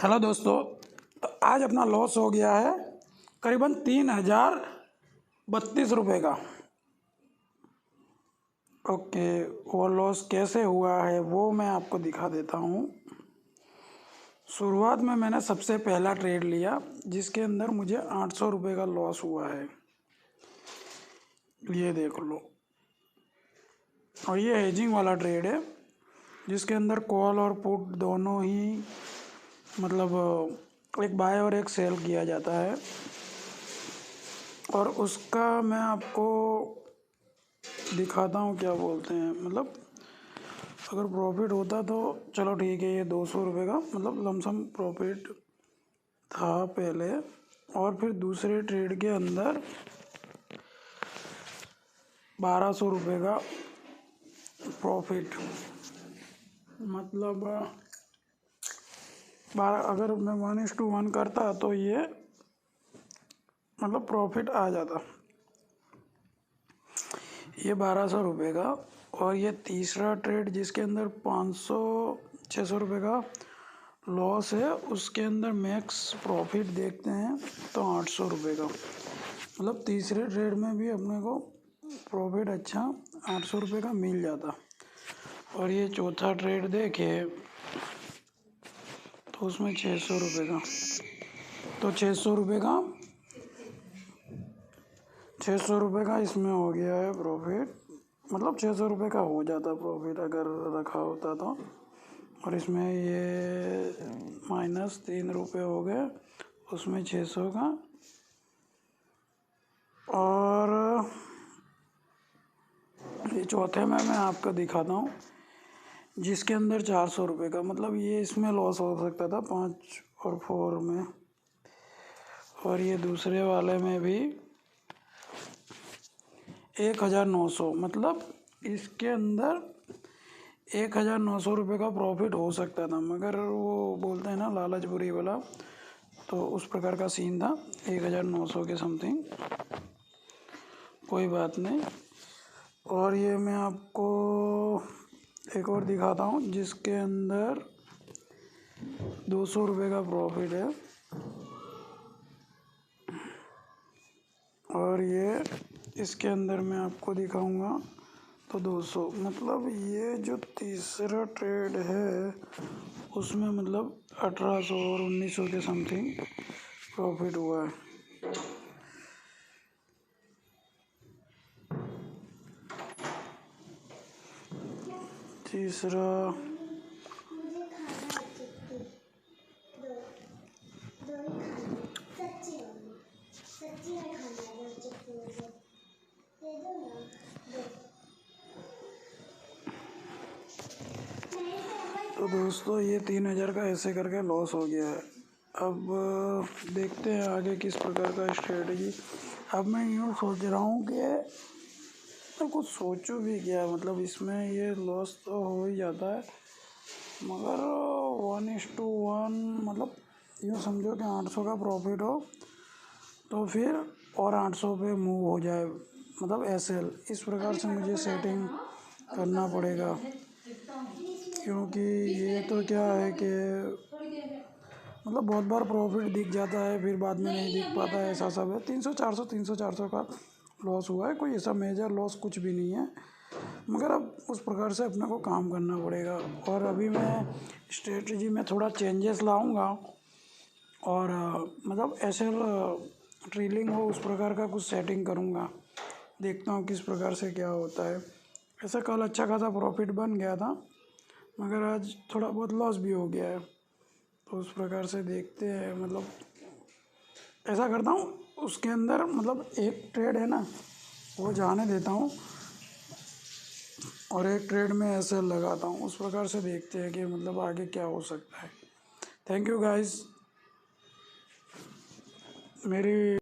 Hello दोस्तों, तो आज अपना लॉस हो गया है करीबन 3032 रुपये का। ओके, वो लॉस कैसे हुआ है वो मैं आपको दिखा देता हूँ। शुरुआत में मैंने सबसे पहला ट्रेड लिया जिसके अंदर मुझे 800 रुपये का लॉस हुआ है, ये देख लो। और ये हेजिंग वाला ट्रेड है जिसके अंदर कॉल और पुट दोनों ही मतलब एक बाय और एक सेल किया जाता है। और उसका मैं आपको दिखाता हूँ क्या बोलते हैं, मतलब अगर प्रॉफिट होता तो चलो ठीक है। ये 200 रुपये का मतलब लमसम प्रॉफिट था पहले, और फिर दूसरे ट्रेड के अंदर 1200 रुपये का प्रॉफिट, मतलब 12 अगर मैं 1:1 करता तो ये मतलब प्रॉफिट आ जाता, ये 1200 रुपये का। और ये तीसरा ट्रेड जिसके अंदर 500-600 रुपये का लॉस है, उसके अंदर मैक्स प्रॉफिट देखते हैं तो 800 रुपये का। मतलब तीसरे ट्रेड में भी अपने को प्रॉफिट अच्छा 800 रुपये का मिल जाता। और ये चौथा ट्रेड देखे तो उसमें 600 रुपये का, तो 600 रुपये का इसमें हो गया है प्रॉफिट। मतलब 600 रुपये का हो जाता प्रॉफिट अगर रखा होता तो। और इसमें ये -3 रुपये हो गए, उसमें 600 का। और ये चौथे में मैं आपको दिखाता हूँ जिसके अंदर 400 रुपये का, मतलब ये इसमें लॉस हो सकता था 5 और 4 में। और ये दूसरे वाले में भी 1900, मतलब इसके अंदर 1900 रुपये का प्रॉफिट हो सकता था, मगर वो बोलते हैं ना लालच बुरी वाला, तो उस प्रकार का सीन था 1900 के समथिंग। कोई बात नहीं। और ये मैं आपको एक और दिखाता हूँ जिसके अंदर 200 रुपये का प्रॉफिट है। और ये इसके अंदर मैं आपको दिखाऊंगा तो 200, मतलब ये जो तीसरा ट्रेड है उसमें मतलब 1800 और 1900 के समथिंग प्रॉफिट हुआ है। तीसरा तो दोस्तों ये 3000 का ऐसे करके लॉस हो गया है। अब देखते हैं आगे किस प्रकार का स्ट्रेटजी। अब मैं यूँ सोच रहा हूँ कि तो कुछ सोचो भी क्या, मतलब इसमें ये लॉस तो हो ही जाता है, मगर 1:1 मतलब यूँ समझो कि 800 का प्रॉफिट हो तो फिर और 800 पे मूव हो जाए, मतलब एसएल। इस प्रकार से मुझे सेटिंग करना पड़ेगा, क्योंकि ये तो क्या है कि मतलब बहुत बार प्रॉफिट दिख जाता है फिर बाद में नहीं दिख पाता है, ऐसा सब है। 300-400 का लॉस हुआ है, कोई ऐसा मेजर लॉस कुछ भी नहीं है, मगर अब उस प्रकार से अपने को काम करना पड़ेगा। और अभी मैं स्ट्रेटजी में थोड़ा चेंजेस लाऊंगा और मतलब ऐसे ट्रेलिंग हो उस प्रकार का कुछ सेटिंग करूंगा, देखता हूँ किस प्रकार से क्या होता है। ऐसा कल अच्छा खासा प्रॉफिट बन गया था, मगर आज थोड़ा बहुत लॉस भी हो गया है, तो उस प्रकार से देखते हैं। मतलब ऐसा करता हूँ उसके अंदर, मतलब एक ट्रेड है ना वो जाने देता हूँ और एक ट्रेड में ऐसे लगाता हूँ, उस प्रकार से देखते हैं कि मतलब आगे क्या हो सकता है। थैंक यू गाइस, मेरी